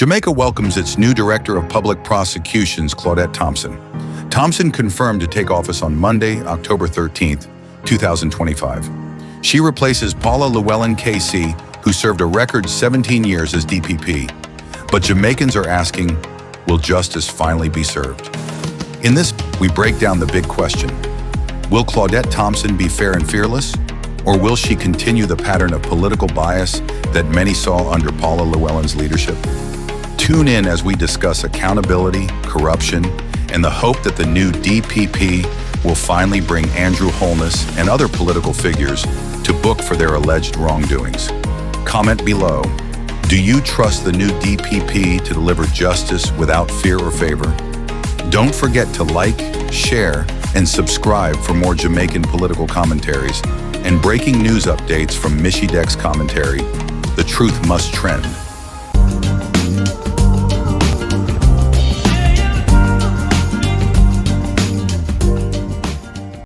Jamaica welcomes its new Director of Public Prosecutions, Claudette Thompson. Thompson confirmed to take office on Monday, October 13th, 2025. She replaces Paula Llewellyn KC, who served a record 17 years as DPP. But Jamaicans are asking, will justice finally be served? In this, we break down the big question. Will Claudette Thompson be fair and fearless? Or will she continue the pattern of political bias that many saw under Paula Llewellyn's leadership? Tune in as we discuss accountability, corruption, and the hope that the new DPP will finally bring Andrew Holness and other political figures to book for their alleged wrongdoings. Comment below. Do you trust the new DPP to deliver justice without fear or favor? Don't forget to like, share, and subscribe for more Jamaican political commentaries and breaking news updates from Michy Dex Commentary. The truth must trend.